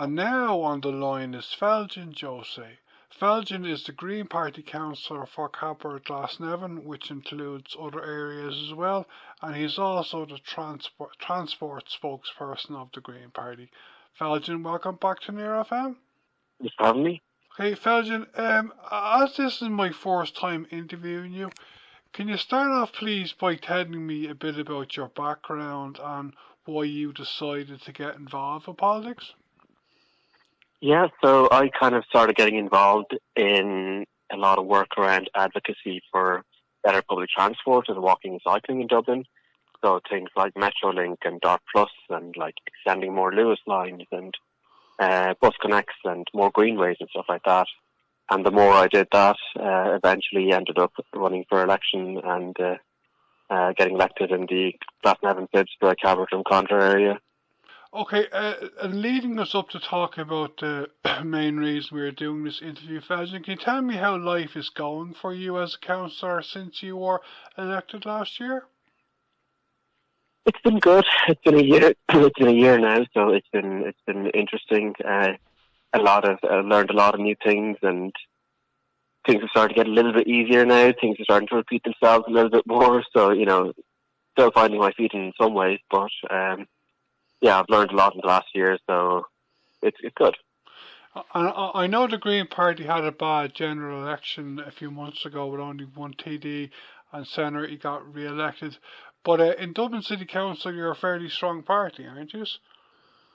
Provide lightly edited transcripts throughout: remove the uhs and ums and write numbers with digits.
And now on the line is Feljin Jose. Feljin is the Green Party councillor for Cabra-Glasnevin, which includes other areas as well, and he's also the transport spokesperson of the Green Party. Feljin, welcome back to Near FM. Thanks for having me. Okay, Feljin, as this is my first time interviewing you, can you start off please by telling me a bit about your background and why you decided to get involved with politics? Yeah, so I kind of started getting involved in a lot of work around advocacy for better public transport and walking and cycling in Dublin. So things like Metrolink and Dart Plus and like extending more Lewis lines and bus connects and more greenways and stuff like that. And the more I did that, eventually ended up running for election and getting elected in the Glasnevin Fibs, the Cabra-Glasnevin area. Okay, and leading us up to talk about the main reason we're doing this interview, Feljin, can you tell me how life is going for you as a councillor since you were elected last year? It's been good. It's been a year. It's been a year now, so it's been interesting. I learned a lot of new things, and things are starting to get a little bit easier now. Things are starting to repeat themselves a little bit more. So still finding my feet in some ways, but yeah, I've learned a lot in the last year, so it's good. I know the Green Party had a bad general election a few months ago with only one TD and Senator he got re-elected. But in Dublin City Council, you're a fairly strong party, aren't you?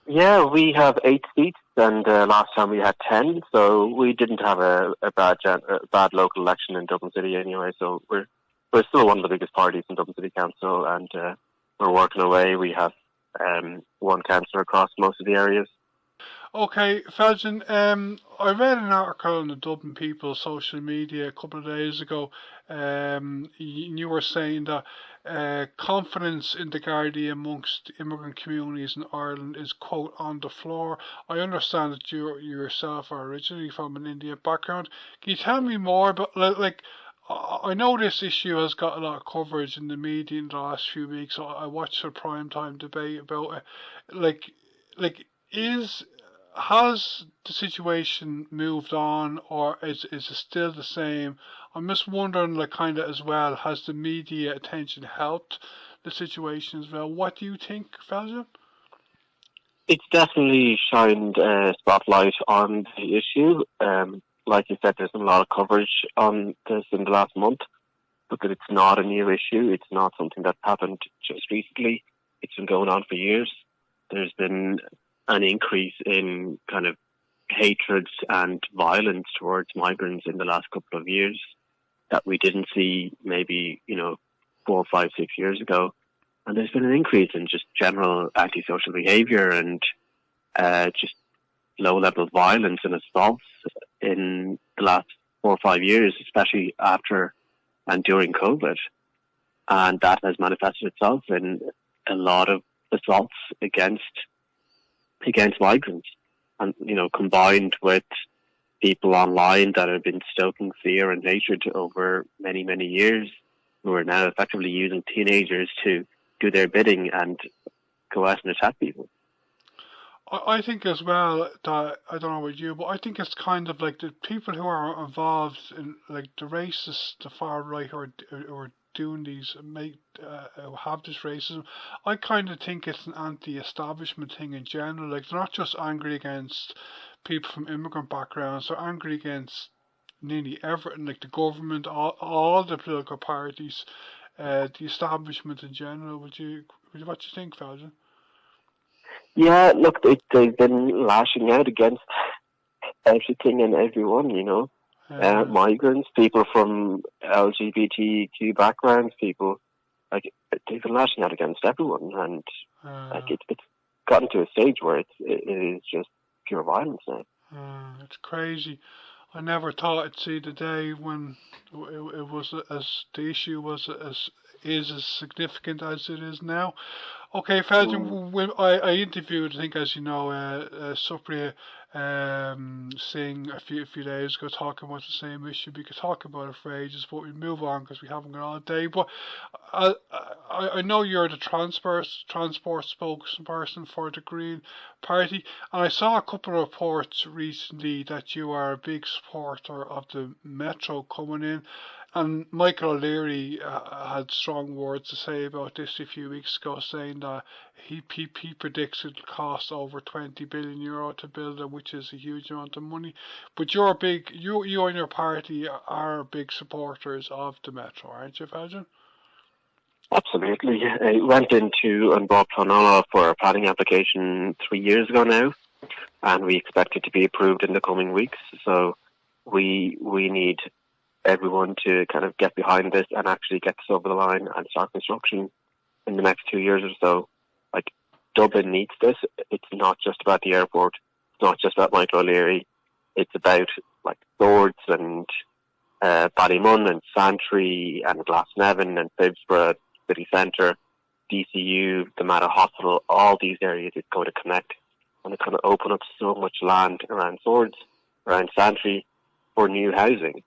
Yeah, we have 8 seats, and last time we had 10, so we didn't have a bad local election in Dublin City anyway. So we're still one of the biggest parties in Dublin City Council, and we're working away. We have one councillor across most of the areas. Okay, Feljin, I read an article on the Dublin People social media a couple of days ago. You were saying that confidence in the Gardaí amongst immigrant communities in Ireland is, quote, on the floor. I understand that you yourself are originally from an Indian background. Can you tell me more about, like I know this issue has got a lot of coverage in the media in the last few weeks. I watched the primetime debate about it. Has the situation moved on, or is it still the same? I'm just wondering, kind of as well, has the media attention helped the situation as well? What do you think, Feljin? It's definitely shined a spotlight on the issue. Like you said, there's been a lot of coverage on this in the last month, but that it's not a new issue. It's not something that happened just recently. It's been going on for years. There's been an increase in kind of hatred and violence towards migrants in the last couple of years that we didn't see maybe 4, 5, 6 years ago. And there's been an increase in just general antisocial behaviour and just low-level violence and assaults in the last 4 or 5 years, especially after and during COVID. And that has manifested itself in a lot of assaults against migrants. And, combined with people online that have been stoking fear and hatred over many, many years, who are now effectively using teenagers to do their bidding and go out and attack people. I think as well that, I don't know about you, but I think it's kind of like the people who are involved in, like, the racists, the far right who are doing these, have this racism. I kind of think it's an anti-establishment thing in general. Like, they're not just angry against people from immigrant backgrounds, they're angry against nearly everything, like the government, all the political parties, the establishment in general. What do you think, Feljin? Yeah, look, they've been lashing out against everything and everyone, migrants, people from LGBTQ backgrounds, people, like, they've been lashing out against everyone, and it's gotten to a stage where it is just pure violence now. It's crazy. I never thought I'd see the day when it was the issue was as significant as it is now. Okay, Feljin, I interviewed, I think, as you know, Supriya Singh a few days ago talking about the same issue. We could talk about it for ages, but we move on because we haven't got all day. But I know you're the transport spokesperson for the Green Party, and I saw a couple of reports recently that you are a big supporter of the Metro coming in. And Michael O'Leary had strong words to say about this a few weeks ago, saying that he predicts it'll cost over €20 billion to build it, which is a huge amount of money. But you and your party are big supporters of the Metro, aren't you, Feljin? Absolutely. I went into and bought Clonala for a planning application 3 years ago now, and we expect it to be approved in the coming weeks. So we need everyone to kind of get behind this and actually get this over the line and start construction in the next 2 years or so. Like, Dublin needs this. It's not just about the airport. It's not just about Michael O'Leary. It's about like Swords and Ballymun and Santry and Glasnevin and Phibsborough City Centre, DCU, the Mater Hospital. All these areas is going to connect, and it's going to open up so much land around Swords, around Santry, for new housing,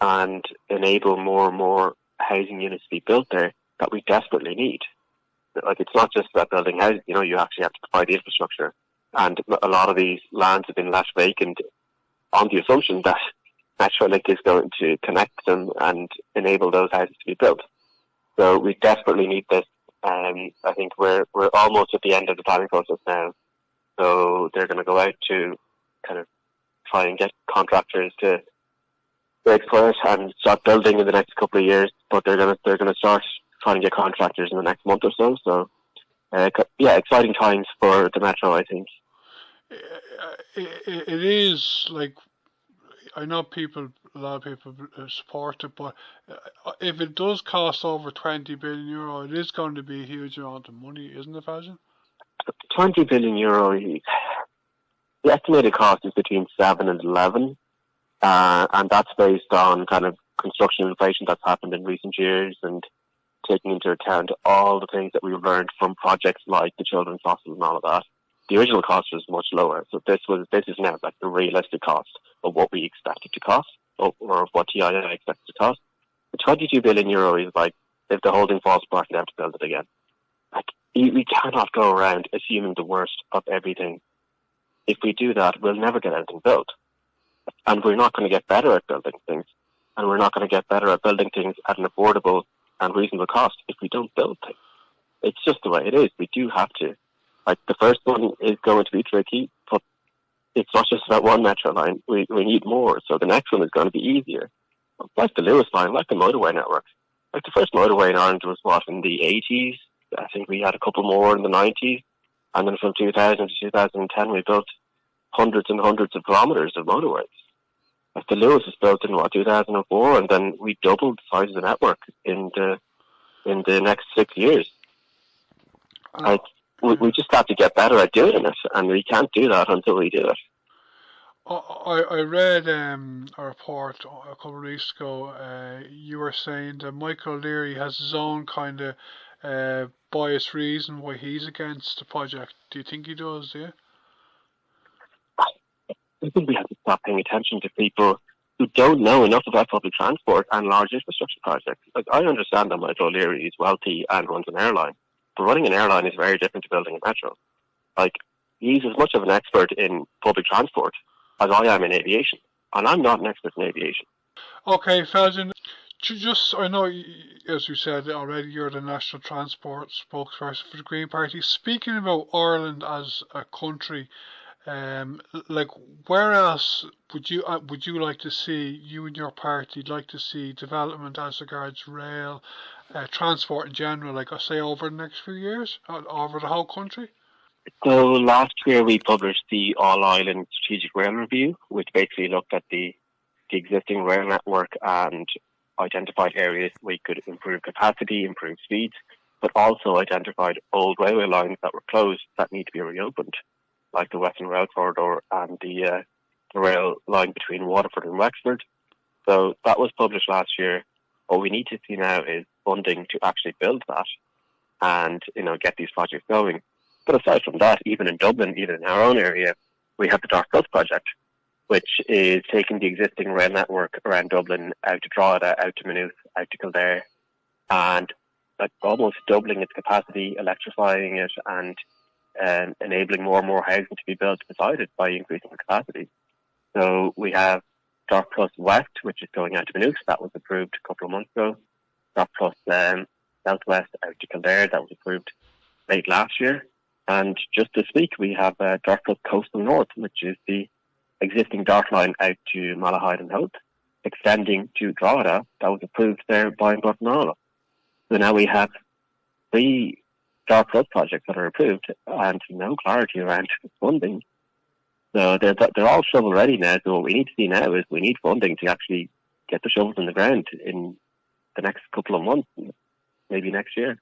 and enable more and more housing units to be built there that we desperately need. Like, it's not just about building houses, you actually have to provide the infrastructure. And a lot of these lands have been left vacant on the assumption that Metrolink is going to connect them and enable those houses to be built. So we desperately need this. I think we're almost at the end of the planning process now. So they're going to go out to kind of try and get contractors to wait for it and start building in the next couple of years. But they're going to start trying to get contractors in the next month or so. So exciting times for the Metro, I think. It is like, I know a lot of people support it, but if it does cost over €20 billion, it is going to be a huge amount of money, isn't it, Feljin? €20 billion, the estimated cost is between 7 and 11, and that's based on kind of construction inflation that's happened in recent years and taking into account all the things that we've learned from projects like the Children's Hospital and all of that. The original cost was much lower, so this is now like the realistic cost of what we expected to cost, or what TIA expected to cost. The €22 billion is like if the holding falls apart and they have to build it again. Like, we cannot go around assuming the worst of everything. If we do that, we'll never get anything built, and we're not going to get better at building things, and we're not going to get better at building things at an affordable and reasonable cost if we don't build things. It's just the way it is. We do have to. Like, the first one is going to be tricky, but it's not just about one metro line. We need more, so the next one is going to be easier. Like the Lewis line, like the motorway network. Like, the first motorway in Ireland was, in the 80s? I think we had a couple more in the 90s. And then from 2000 to 2010, we built hundreds and hundreds of kilometres of motorways. Like, the Lewis was built in, 2004, and then we doubled the size of the network in the next 6 years. Like, we just have to get better at doing it, and we can't do that until we do it. I read a report a couple of weeks ago. You were saying that Michael O'Leary has his own kind of biased reason why he's against the project. Do you think he does? Yeah. I think we have to stop paying attention to people who don't know enough about public transport and large infrastructure projects. Like, I understand that Michael O'Leary is wealthy and runs an airline, but running an airline is very different to building a metro. Like, he's as much of an expert in public transport as I am in aviation, and I'm not an expert in aviation. Okay, Feljin, I know, as you said already, you're the National Transport Spokesperson for the Green Party. Speaking about Ireland as a country, like, where else would you like to see, you and your party like to see development as regards rail, transport in general, like I say, over the next few years, over the whole country? So last year we published the All-Ireland Strategic Rail Review, which basically looked at the existing rail network and identified areas we could improve capacity, improve speeds, but also identified old railway lines that were closed that need to be reopened, like the Western Rail Corridor and the rail line between Waterford and Wexford. So that was published last year. What we need to see now is funding to actually build that and, get these projects going. But aside from that, even in Dublin, even in our own area, we have the Dart Plus project, which is taking the existing rail network around Dublin out to Drogheda, out to Maynooth, out to Kildare, and almost doubling its capacity, electrifying it, and enabling more and more housing to be built beside it by increasing the capacity. So we have Dart Plus West, which is going out to Maynooth. That was approved a couple of months ago. Dart Plus Southwest out to Kildare. That was approved late last year. And just this week, we have Dart Plus Coastal North, which is the existing Dart line out to Malahide and Howth, extending to Drogheda. That was approved there by Guatemala. So now we have 3 Dart Plus projects that are approved and no clarity around funding. So they're all shovel ready now. So what we need to see now is we need funding to actually get the shovels in the ground in the next couple of months, maybe next year.